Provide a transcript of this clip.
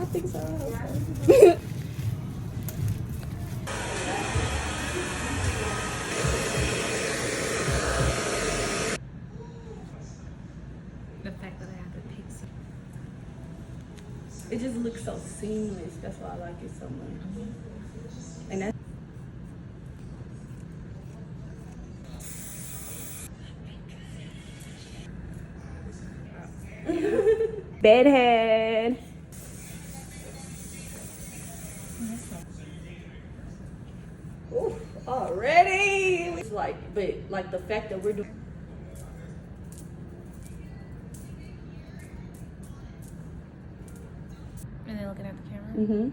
I think so. The fact that I have the pixie. It just looks so seamless. That's why I like it so much. And that's bedhead. Ooh, already. It's like, but like the fact that we're doing. And then looking at the camera. Mm-hmm.